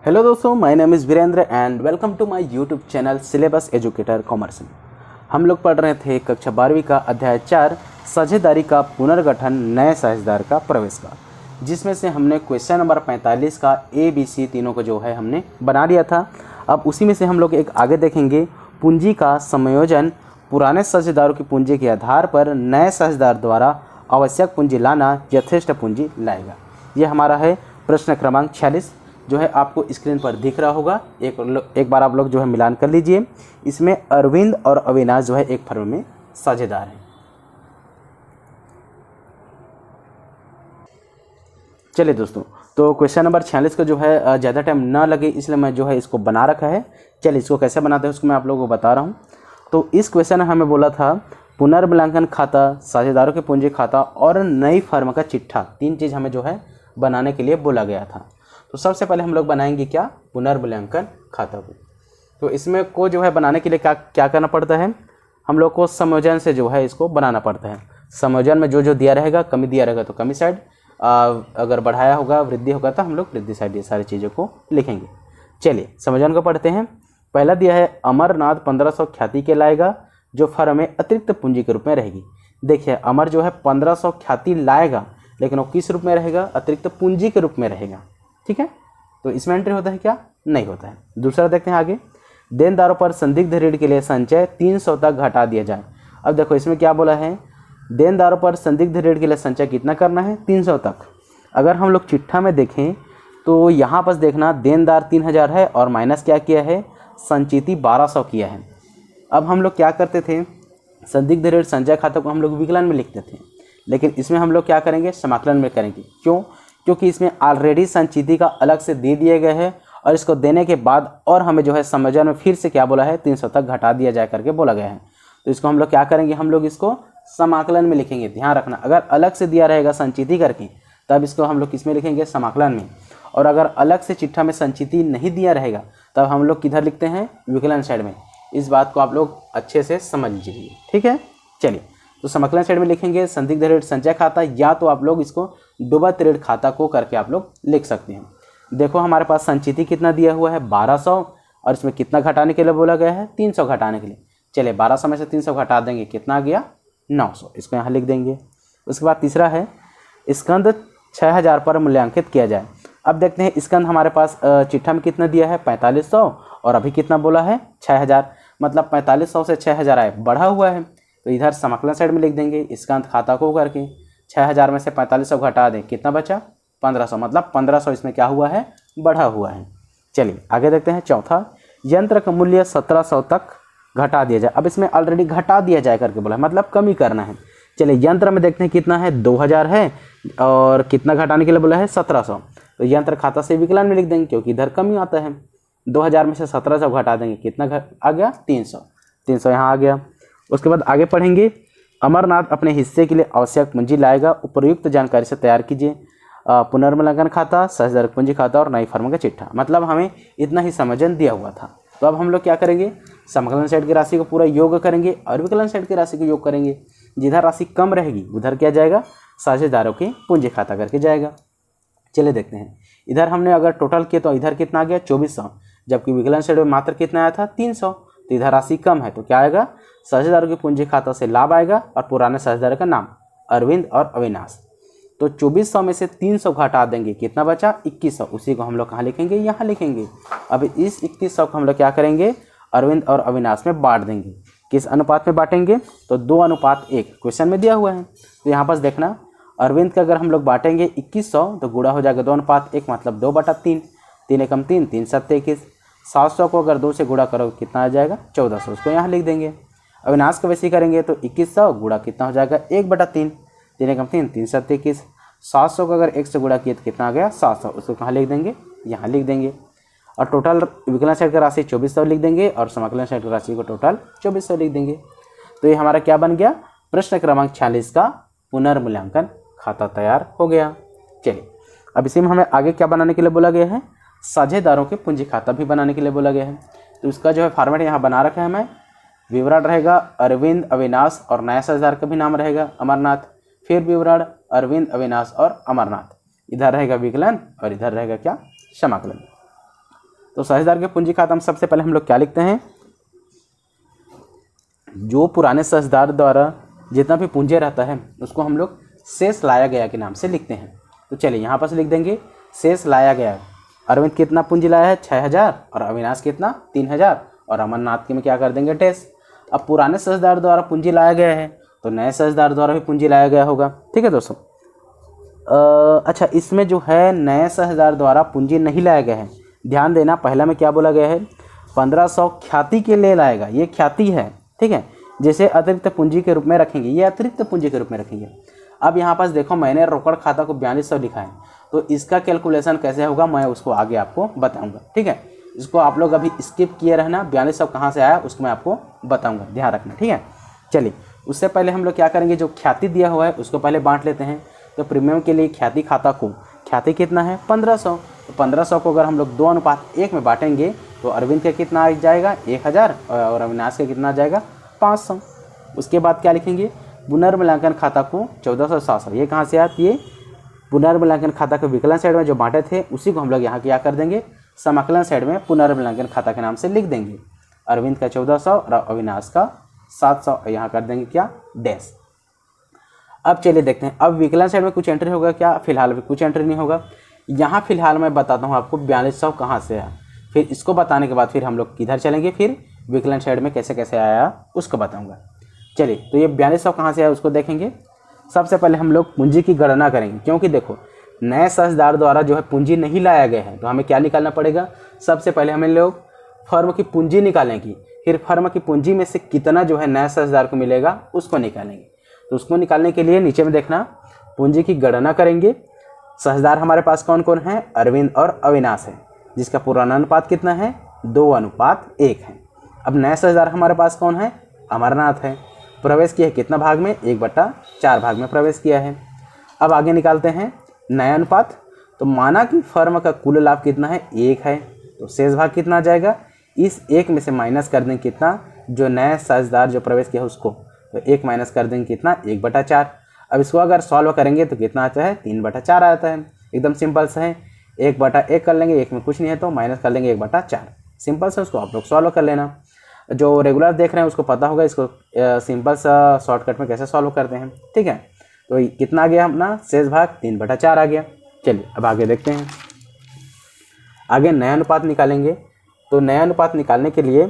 Hello दोस्तों, my name is Virendra and welcome to my YouTube channel syllabus educator commerce में। हम लोग पढ़ रहे थे कक्षा 12वीं का अध्याय 4 साझेदारी का पुनर्गठन नए साझेदार का प्रवेश का, जिसमें से हमने क्वेश्चन नंबर 45 का ए बी सी तीनों को जो है हमने बना लिया था। अब उसी में से हम लोग एक आगे देखेंगे, पूंजी का समायोजन पुराने साझेदारों की पूंजी के आधार पर नए साझेदार द्वारा आवश्यक पूंजी लाना यथेष्ट पूंजी लाएगा। ये हमारा है प्रश्न क्रमांक 46 जो है आपको स्क्रीन पर दिख रहा होगा। एक बार आप लोग जो है मिलान कर लीजिए। इसमें अरविंद और अविनाश जो है एक फर्म में साझेदार हैं। चलिए दोस्तों, तो क्वेश्चन नंबर 46 का जो है ज़्यादा टाइम ना लगे इसलिए मैं जो है इसको बना रखा है। चलिए इसको कैसे बनाते हैं उसको मैं आप लोगों को बता रहा हूँ। तो इस क्वेश्चन में हमें बोला था पुनर्मूल्यांकन खाता, साझेदारों के पूंजी खाता और नई फर्म का चिट्ठा, तीन चीज़ हमें जो है बनाने के लिए बोला गया था। तो सबसे पहले हम लोग बनाएंगे क्या, पुनर्मूल्यांकन खाता को। तो इसमें को जो है बनाने के लिए क्या करना पड़ता है, हम लोग को समायोजन से जो है इसको बनाना पड़ता है। समायोजन में जो जो दिया रहेगा, कमी दिया रहेगा तो कमी साइड, अगर बढ़ाया होगा वृद्धि होगा तो हम लोग वृद्धि साइड, ये सारी चीज़ों को लिखेंगे। चलिए समायोजन को पढ़ते हैं। पहला दिया है अमरनाथ 1500 ख्याति के लाएगा जो फर्म में अतिरिक्त पूंजी के रूप में रहेगी। देखिए अमर जो है 1500 ख्याति लाएगा, लेकिन वो किस रूप में रहेगा, अतिरिक्त पूंजी के रूप में रहेगा। ठीक है, तो इसमें एंट्री होता है क्या, नहीं होता है। दूसरा देखते हैं आगे, देनदारों पर संदिग्ध ऋण के लिए संचय 300 तक घटा दिया जाए। अब देखो इसमें क्या बोला है, देनदारों पर संदिग्ध ऋण के लिए संचय कितना करना है, 300 तक। अगर हम लोग चिट्ठा में देखें तो यहाँ पर देखना देनदार 3000 है और माइनस क्या किया है, संचिति 1200 किया है। अब हम लोग क्या करते थे, संदिग्ध ऋण संचय खाता को हम लोग विकलन में लिखते थे, लेकिन इसमें हम लोग क्या करेंगे, समाकलन में करेंगे। क्यों, क्योंकि इसमें ऑलरेडी संचिति का अलग से दे दिए गए हैं और इसको देने के बाद और हमें जो है समायोजन में फिर से क्या बोला है, 300 तक घटा दिया जाए करके बोला गया है। तो इसको हम लोग क्या करेंगे, हम लोग इसको समाकलन में लिखेंगे। ध्यान रखना, अगर अलग से दिया रहेगा संचिति करके तब इसको हम लोग किस में लिखेंगे, समाकलन में। और अगर अलग से चिट्ठा में संचिति नहीं दिया रहेगा तब हम लोग किधर लिखते हैं, विकलन साइड में। इस बात को आप लोग अच्छे से समझ लीजिए, ठीक है। चलिए, तो समाकलन साइड में लिखेंगे संदिग्ध ऋण संचय खाता, या तो आप लोग इसको डूबत ऋण खाता को करके आप लोग लिख सकते हैं। देखो हमारे पास संचिति कितना दिया हुआ है, 1200, और इसमें कितना घटाने के लिए बोला गया है, 300 घटाने के लिए। चलिए 1200 में से 300 घटा देंगे, कितना आ गया, 900। इसको यहाँ लिख देंगे। उसके बाद तीसरा है स्कंद 6000 पर मूल्यांकित किया जाए। अब देखते हैं स्कंद हमारे पास चिट्ठा में कितना दिया है, 4500, और अभी कितना बोला है, 6000। मतलब 4500 से 6000 आए, बढ़ा हुआ है। तो इधर समाकलन साइड में लिख देंगे स्कंद खाता को करके 6000 में से 4500 घटा दें, कितना बचा, 1500। मतलब 1500 इसमें क्या हुआ है, बढ़ा हुआ है। चलिए आगे देखते हैं। चौथा, यंत्र का मूल्य 1700 तक घटा दिया जाए। अब इसमें ऑलरेडी घटा दिया जाए करके बोला है, मतलब कमी करना है। चलिए यंत्र में देखते हैं कितना है, 2000 है, और कितना घटाने के लिए बोला है, 1700। तो यंत्र खाता से विकलन में लिख देंगे क्योंकि इधर कमी आता है। 2000 में से 1700 घटा देंगे, कितना आ गया, 300। 300 यहाँ आ गया। उसके बाद आगे पढ़ेंगे, अमरनाथ अपने हिस्से के लिए आवश्यक पूंजी लाएगा। उपयुक्त जानकारी से तैयार कीजिए पुनर्मूल्यांकन खाता, साझेदार पूंजी खाता और नई फर्म का चिट्ठा। मतलब हमें इतना ही समायोजन दिया हुआ था। तो अब हम लोग क्या करेंगे, समाकलन साइड की राशि को पूरा योग करेंगे और विकलन साइड की राशि को योग करेंगे। जिधर राशि कम रहेगी उधर क्या जाएगा, साझेदारों के पूंजी खाता करके जाएगा। चलिए देखते हैं, इधर हमने अगर टोटल किया तो इधर कितना आ गया, 2400, जबकि विकलन साइड में मात्र कितना आया था, 300। तो इधर राशि कम है तो क्या आएगा, साझेदारों की पूंजी खाता से लाभ आएगा और पुराने साझेदार का नाम अरविंद और अविनाश। तो 2400 में से 300 घटा देंगे, कितना बचा, 2100। उसी को हम लोग कहाँ लिखेंगे, यहाँ लिखेंगे। अब इस 2100 को हम लोग क्या करेंगे, अरविंद और अविनाश में बांट देंगे। किस अनुपात में बांटेंगे, तो 2:1 क्वेश्चन में दिया हुआ है। तो यहाँ पर देखना, अरविंद का अगर हम लोग बांटेंगे 2100 तो गुणा हो जाएगा 2:1, मतलब 2/3। 3 एकम 3, 3 7 21। 700 को अगर 2 से गुणा करो कितना आ जाएगा, 1400। उसको यहाँ लिख देंगे। अविनाश का वैसे करेंगे तो 2100 गुणा कितना हो जाएगा, 1/3। 3 एकम 3, 3 7 21। 700 को अगर 1 से गुणा किए तो कितना आ गया, 700। उसको कहाँ लिख देंगे, यहाँ लिख देंगे। और टोटल विकलन साइड का राशि 2400 लिख देंगे और समाकलन साइड की राशि को टोटल 2400 लिख देंगे। तो ये हमारा क्या बन गया, प्रश्न क्रमांक 46 का पुनर्मूल्यांकन खाता तैयार हो गया। चलिए अब इसी में हमें आगे क्या बनाने के लिए बोला गया है, साझेदारों के पूंजी खाता भी बनाने के लिए बोला गया है। तो उसका जो है फॉर्मेट यहाँ बना रखा है हमें। विवरण रहेगा अरविंद, अविनाश और नया साझेदार का भी नाम रहेगा अमरनाथ। फिर विवरण अरविंद, अविनाश और अमरनाथ। इधर रहेगा विकलन और इधर रहेगा क्या, समाकलन। तो साझेदार के पूंजी खाता में सबसे पहले हम लोग क्या लिखते हैं, जो पुराने साझेदार द्वारा जितना भी पूंजी रहता है उसको हम लोग शेष लाया गया के नाम से लिखते हैं। तो चलिए यहाँ पर से लिख देंगे शेष लाया गया। अरविंद कितना पूंजी लाया है 6000 और अविनाश कितना 3000 और अमरनाथ के में क्या कर देंगे डैश। अब पुराने साझेदार द्वारा पूंजी लाया गया है तो नए साझेदार द्वारा भी पूंजी लाया गया होगा। ठीक है दोस्तों। अच्छा, इसमें जो है नए साझेदार द्वारा पूंजी नहीं लाया गया है, ध्यान देना पहला में क्या बोला गया है 1500 ख्याति के लिए लाएगा, ये ख्याति है। ठीक है, जैसे अतिरिक्त पूंजी के रूप में रखेंगे, ये अतिरिक्त पूंजी के रूप में रखेंगे। अब यहाँ पास देखो मैंने रोकड़ खाता को 4200 लिखा है, तो इसका कैलकुलेशन कैसे होगा मैं उसको आगे आपको बताऊंगा। ठीक है, इसको आप लोग अभी स्किप किए रहना, 4200 कहाँ से आया उसको मैं आपको बताऊंगा, ध्यान रखना। ठीक है, चलिए उससे पहले हम लोग क्या करेंगे, जो ख्याति दिया हुआ है उसको पहले बांट लेते हैं। तो प्रीमियम के लिए ख्याति खाता को, ख्याति कितना है 1500, तो 1500 को अगर हम लोग 2:1 में बांटेंगे तो अरविंद का कितना आ जाएगा 1000 और अविनाश का कितना आ जाएगा 500। उसके बाद क्या लिखेंगे, पुनर्मूल्यांकन खाता को 1400-700, ये कहाँ से आती है, पुनर्मूल्यांकन खाता को विकलन साइड में जो बांटे थे उसी को हम लोग यहाँ क्या कर देंगे, समाकलन साइड में पुनर्मूल्यांकन खाता के नाम से लिख देंगे। अरविंद का 1400 और अविनाश का 700, यहाँ कर देंगे क्या डैश। अब चलिए देखते हैं, अब विकलन साइड में कुछ एंट्री होगा क्या, फिलहाल भी कुछ एंट्री नहीं होगा। यहाँ फिलहाल मैं बताता हूँ आपको 4200 कहाँ से आया, फिर इसको बताने के बाद फिर हम लोग किधर चलेंगे, फिर विकलन साइड में कैसे कैसे आया उसको बताऊँगा। चलिए, तो ये 4200 कहाँ से आया उसको देखेंगे। सबसे पहले हम लोग पूंजी की गणना करेंगे, क्योंकि देखो नए साझेदार द्वारा जो है पूंजी नहीं लाया गया है, तो हमें क्या निकालना पड़ेगा, सबसे पहले हमें लोग फर्म की पूंजी निकालेंगे, फिर फर्म की पूंजी में से कितना जो है नए साझेदार को मिलेगा उसको निकालेंगे। तो उसको निकालने के लिए नीचे में देखना पूंजी की गणना करेंगे। साझेदार हमारे पास कौन कौन है, अरविंद और अविनाश है, जिसका पुराना अनुपात कितना है 2:1 है। अब नए साझेदार हमारे पास कौन है, अमरनाथ है, प्रवेश किया है कितना भाग में 1/4 भाग में प्रवेश किया है। अब आगे निकालते हैं नया अनुपात। तो माना कि फर्म का कुल लाभ कितना है 1 है, तो शेष भाग कितना आ जाएगा, इस 1 में से माइनस कर देंगे कितना, जो नया साझेदार जो प्रवेश किया है उसको, तो 1 माइनस कर देंगे कितना 1/4। अब इसको अगर सॉल्व करेंगे तो कितना आता है 3/4 आता है, एकदम सिंपल सा है। 1/1 कर लेंगे, 1 में कुछ नहीं है तो माइनस कर लेंगे 1/4, सिंपल सा, उसको आप लोग सॉल्व कर लेना। जो रेगुलर देख रहे हैं उसको पता होगा इसको सिंपल सा शॉर्टकट में कैसे सॉल्व करते हैं। ठीक है, तो कितना आ गया अपना शेष भाग 3/4 आ गया। चलिए अब आगे देखते हैं, आगे नया अनुपात निकालेंगे। तो नया अनुपात निकालने के लिए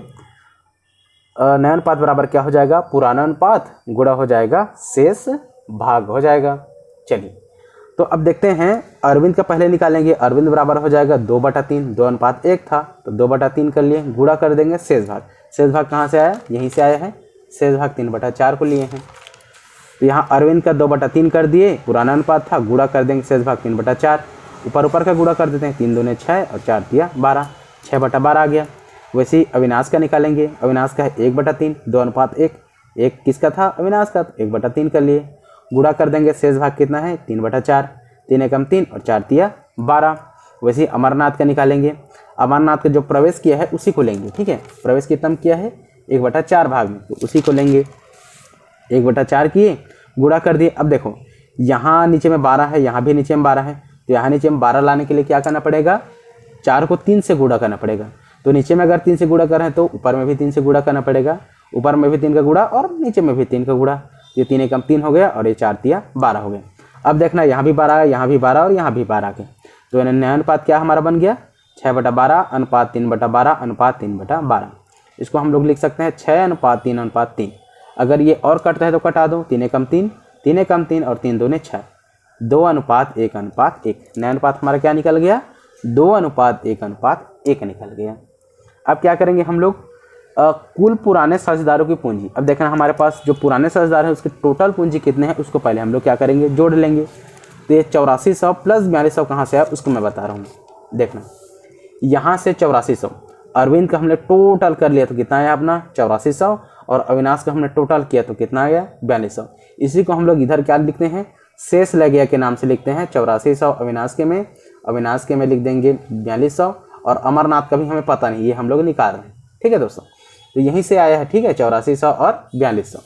नया अनुपात बराबर क्या हो जाएगा, पुराना अनुपात गुणा हो जाएगा शेष भाग हो जाएगा। चलिए तो अब देखते हैं, अरविंद का पहले निकालेंगे। अरविंद बराबर हो जाएगा 2/3, 2:1 था तो 2/3 कर लिए, गुणा कर देंगे शेष भाग। शेष भाग कहाँ से आया, यहीं से आया है, शेष भाग 3/4 को लिए हैं। तो यहाँ अरविंद का 2/3 कर दिए, पुराना अनुपात था, गुणा कर देंगे शेष भाग 3/4, ऊपर का गुणा कर देते हैं, 3 दूने 6 और 4 दिया 12, 6/12 आ गया। वैसे ही अविनाश का निकालेंगे। अविनाश का है 1/3, 2:1, 1 किसका था अविनाश का, तो 1/3 कर लिए, गुणा कर देंगे शेष भाग कितना है 3/4, 3 एकम 3 और 4 दिया 12। वैसे ही अमरनाथ का निकालेंगे। अमरनाथ का जो प्रवेश किया है उसी को लेंगे। ठीक है, प्रवेश कितना किया है 1/4 भाग में, तो उसी को लेंगे। 1/4 किए, गुणा कर दिए। अब देखो यहाँ नीचे में 12 है, यहाँ भी नीचे में 12 है, तो यहाँ नीचे में 12 लाने के लिए क्या करना पड़ेगा, 4 को 3 से गुणा करना पड़ेगा। तो नीचे में अगर 3 से गुणा कर रहे हैं तो ऊपर में भी 3 से गुणा करना पड़ेगा, ऊपर में भी 3 का गुणा और नीचे में भी 3 का गुणा। ये 3 एकम 3 हो गया और ये 4 तिया 12 हो गया। अब देखना यहाँ भी 12 है, यहाँ भी 12 और यहाँ भी 12 के, तो नया अनुपात क्या हमारा बन गया 6/12 अनुपात 3/12 अनुपात 3/12। इसको हम लोग लिख सकते हैं 6:3:3। अगर ये और कटता है तो कटा दो, 3 एकम 3, 3 एकम 3 और 3 दूने 6, 2:1:1। नया अनुपात हमारा क्या निकल गया 2:1:1 निकल गया। अब क्या करेंगे हम लोग, कुल पुराने साझेदारों की पूंजी। अब देखना हमारे पास जो पुराने साझेदार है उसकी टोटल पूंजी कितने हैं उसको पहले हम लोग क्या करेंगे जोड़ लेंगे। तो ये 8400 प्लस 4200 कहाँ से आया उसको मैं बता रहा हूँ। देखना यहाँ से 8400 अरविंद का हमने टोटल कर लिया तो कितना आया अपना 8400, और अविनाश का हमने टोटल किया तो कितना आ गया 4200। इसी को हम लोग इधर क्या लिखते हैं, शेष लग गया के नाम से लिखते हैं 8400 अविनाश के में लिख देंगे 4200, और अमरनाथ का भी हमें पता नहीं, ये हम लोग निकाल रहे हैं। ठीक है दोस्तों, तो यहीं से आया है। ठीक है, 8400 और 4200,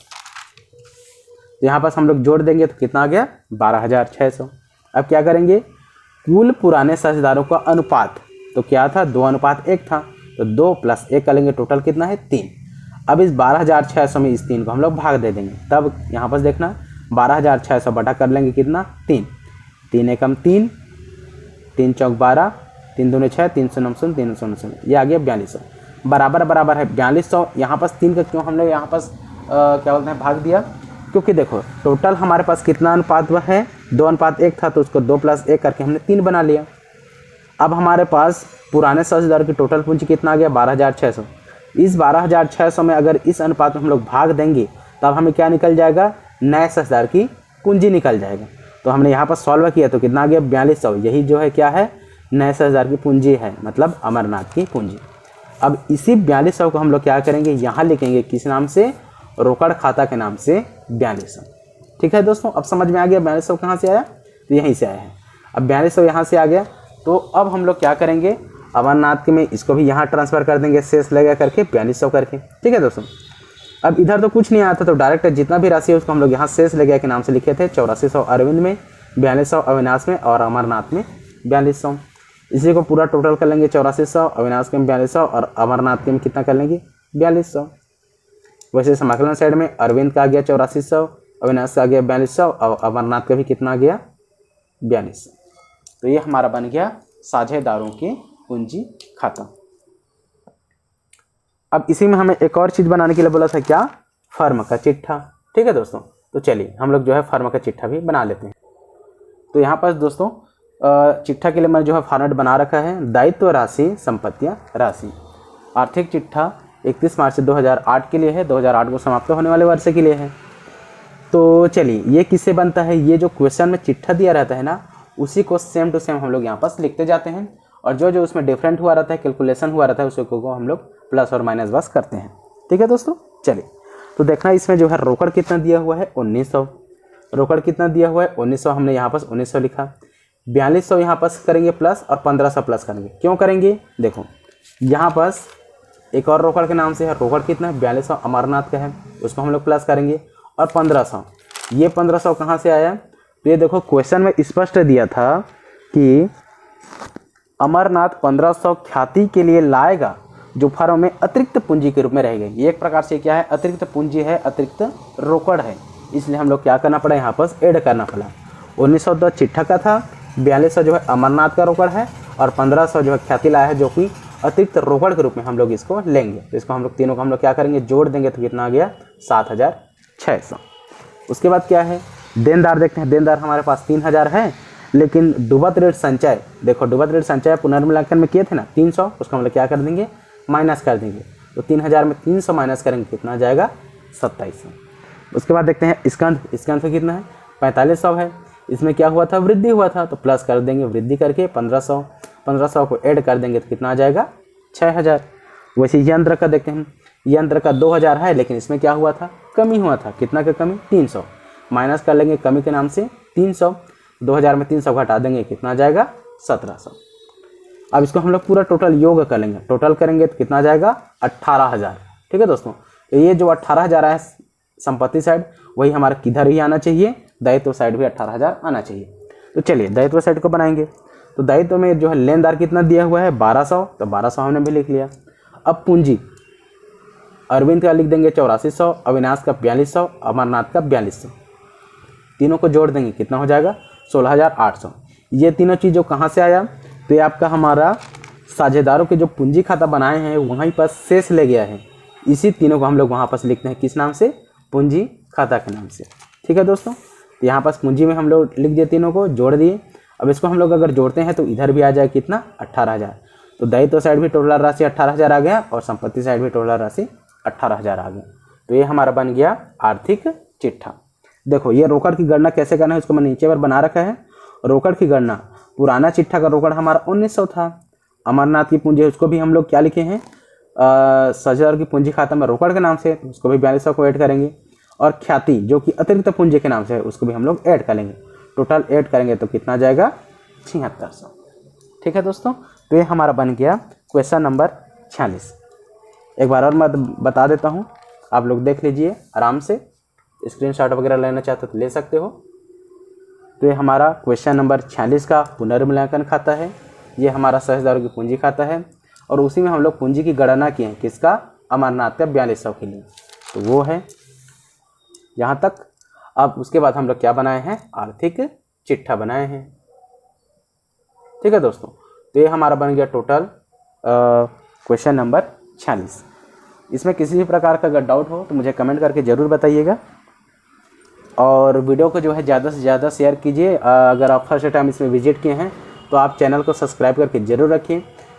तो यहाँ पास हम लोग जोड़ देंगे तो कितना आ गया 12600। अब क्या करेंगे, कुल पुराने साझेदारों का अनुपात तो क्या था 2:1 था, तो 2 + 1 करेंगे टोटल कितना है 3। अब इस 12,600 में इस 3 को हम लोग भाग दे देंगे, तब यहाँ पर देखना 12,600 बटा कर लेंगे कितना 3, 3 एकम 3, 3 चौक 12, 3 दूने 6, 3 शून्य शून्य 3 शून्य शून्य, ये आ गया 4200 बराबर बराबर है 4200। यहाँ पास 3 का क्यों हम लोग यहाँ पास क्या बोलते हैं भाग दिया, क्योंकि देखो टोटल हमारे पास कितना अनुपात वह है 2:1 था, तो उसको 2 + 1 करके हमने 3 बना लिया। अब हमारे पास पुराने साझेदार की टोटल पूंजी कितना आ गया 12,600। इस 12,600 में अगर इस अनुपात में हम लोग भाग देंगे तब हमें क्या निकल जाएगा, नए साझेदार की पूंजी निकल जाएगा। तो हमने यहाँ पर सॉल्व किया तो कितना आ गया 4200, यही जो है क्या है नए साझेदार की पूंजी है, मतलब अमरनाथ की पूंजी। अब इसी 4200 को हम लोग क्या करेंगे, यहाँ लिखेंगे किस नाम से, रोकड़ खाता के नाम से 4200। ठीक है दोस्तों, अब समझ में आ गया 4200 कहाँ से आया, तो यहीं से आया है। अब 4200 यहाँ से आ गया, तो अब हम लोग क्या करेंगे, अमरनाथ के में इसको भी यहाँ ट्रांसफ़र कर देंगे शेष लगा करके 4200 करके। ठीक है दोस्तों, अब इधर तो कुछ नहीं आया था, तो डायरेक्ट जितना भी राशि है उसको हम लोग यहाँ शेष लगा के नाम से लिखे थे। 8400 अरविंद में, 4200 अविनाश में और अमरनाथ में 4200। इसी को पूरा टोटल कर लेंगे, 8400 अविनाश के में 4200 और अमरनाथ के में कितना कर लेंगे 4200। वैसे समाकलन साइड में अरविंद का आ गया 8400, अविनाश का आ गया 4200 और अमरनाथ का भी कितना आ गया 4200। तो ये हमारा बन गया साझेदारों के पूंजी खाता। अब इसी में हमें एक और चीज़ बनाने के लिए बोला था, क्या, फर्म का चिट्ठा। ठीक है दोस्तों, तो चलिए हम लोग जो है फर्म का चिट्ठा भी बना लेते हैं। तो यहाँ पर दोस्तों चिट्ठा के लिए मैंने जो है फॉर्मेट बना रखा है, दायित्व राशि संपत्तियाँ राशि। आर्थिक चिट्ठा 31 मार्च 2008 के लिए है, 2008 को समाप्त होने वाले वर्ष के लिए है। तो चलिए ये किससे बनता है, ये जो क्वेश्चन में चिट्ठा दिया रहता है ना, उसी को सेम टू सेम हम लोग यहाँ पर लिखते जाते हैं, और जो जो उसमें डिफरेंट हुआ रहता है, कैलकुलेशन हुआ रहता है, उसी को हम लोग प्लस और माइनस बस करते हैं। ठीक है दोस्तों, चलिए तो देखना इसमें जो है रोकड़ कितना दिया हुआ है 1900, रोकड़ कितना दिया हुआ है 1900, हमने यहाँ पर 1900 लिखा। 4200 यहाँ पर करेंगे प्लस और 1500 प्लस करेंगे, क्यों करेंगे, देखो यहाँ पर एक और रोकड़ के नाम से है, रोकड़ कितना है 4200 अमरनाथ का है, उसको हम लोग प्लस करेंगे। और 1500, ये 1500 कहाँ से आया, तो ये देखो क्वेश्चन में स्पष्ट दिया था कि अमरनाथ 1500 ख्याति के लिए लाएगा, जो फर्म में अतिरिक्त पूंजी के रूप में रहेगी। ये एक प्रकार से क्या है, अतिरिक्त पूंजी है, अतिरिक्त रोकड़ है, इसलिए हम लोग क्या करना पड़ा, यहाँ पर ऐड करना पड़ा। 1900 चिट्ठा का था, 4200 जो है अमरनाथ का रोकड़ है, और 1500 जो है ख्याति लाया है, जो कि अतिरिक्त रोकड़ के रूप में हम लोग इसको लेंगे। तो इसको हम लोग तीनों को हम लोग क्या करेंगे, जोड़ देंगे, तो कितना आ गया 7600। उसके बाद क्या है, देनदार देखते हैं। देनदार हमारे पास 3000 है, लेकिन डूबत ऋण संचय, देखो डूबत ऋण संचय पुनर्मूल्यांकन में किए थे ना 300, उसको हम लोग क्या कर देंगे, माइनस कर देंगे। तो 3000 में 300 माइनस करेंगे, कितना आ जाएगा 2700। उसके बाद देखते हैं स्कंध, स्कंध कितना है 4500 है, इसमें क्या हुआ था, वृद्धि हुआ था, तो प्लस कर देंगे, वृद्धि करके 1500, 1500 को ऐड कर देंगे, तो कितना आ जाएगा 6000। वैसे यंत्र का देखते हैं, यंत्र का 2000 है, लेकिन इसमें क्या हुआ था, कमी हुआ था, कितना का कमी 300, माइनस कर लेंगे कमी के नाम से 300, 2000 में 300 घटा देंगे, कितना आ जाएगा 1700। अब इसको हम लोग पूरा टोटल योग कर लेंगे, टोटल करेंगे तो कितना आ जाएगा 18000। ठीक है दोस्तों, तो ये जो 18000 है संपत्ति साइड, वही हमारा किधर ही आना चाहिए, दायित्व साइड भी 18000 आना चाहिए। तो चलिए दायित्व साइड को बनाएंगे। तो दायित्व में जो है लेनदार कितना दिया हुआ है 1200, तो 1200 हमने भी लिख लिया। अब पूंजी अरविंद का लिख देंगे 8400, अविनाश का 4200, अमरनाथ का 4200, तीनों को जोड़ देंगे, कितना हो जाएगा 16800। ये तीनों चीज़ों कहाँ से आया, तो ये आपका हमारा साझेदारों के जो पूंजी खाता बनाए हैं वहीं पर शेष ले गया है। इसी तीनों को हम लोग वहाँ पर लिखते हैं, किस नाम से, पूंजी खाता के नाम से। ठीक है दोस्तों, तो यहाँ पर पूंजी में हम लोग लिख दिए, तीनों को जोड़ दिए। अब इसको हम लोग अगर जोड़ते हैं तो इधर भी आ जाए कितना 18000। तो दायित्व साइड भी टोटल राशि 18000 आ गया, और संपत्ति साइड भी टोटल राशि 18000 आ गया। तो ये हमारा बन गया आर्थिक चिट्ठा। देखो ये रोकड़ की गणना कैसे करना है, उसको मैं नीचे पर बना रखा है। रोकड़ की गणना, पुराना चिट्ठा का रोकड़ हमारा 1900 था, अमरनाथ की पूंजी उसको भी हम लोग क्या लिखे हैं, साझेदार की पूंजी खाता में रोकड़ के नाम से, उसको भी 4200 को ऐड करेंगे। और ख्याति जो कि अतिरिक्त पूंजी के नाम से है, उसको भी हम लोग ऐड करेंगे। टोटल ऐड करेंगे तो कितना जाएगा 7600। ठीक है दोस्तों, तो ये हमारा बन गया क्वेश्चन नंबर 46। एक बार और मैं बता देता हूँ, आप लोग देख लीजिए आराम से, स्क्रीनशॉट वगैरह लेना चाहते हो तो ले सकते हो। तो ये हमारा क्वेश्चन नंबर 46 का पुनर्मूल्यांकन खाता है। ये हमारा साझेदारों की पूंजी खाता है और उसी में हम लोग पूंजी की गणना किए हैं किसका, अमरनाथ का 4200 के लिए, तो वो है यहाँ तक। अब उसके बाद हम लोग क्या बनाए हैं, आर्थिक चिट्ठा बनाए हैं। ठीक है दोस्तों, तो ये हमारा बन गया टोटल क्वेश्चन नंबर 46। इसमें किसी भी प्रकार का अगर डाउट हो तो मुझे कमेंट करके ज़रूर बताइएगा और वीडियो को जो है ज़्यादा से ज़्यादा शेयर कीजिए। अगर आप फर्स्ट टाइम इसमें विजिट किए हैं तो आप चैनल को सब्सक्राइब करके ज़रूर रखिए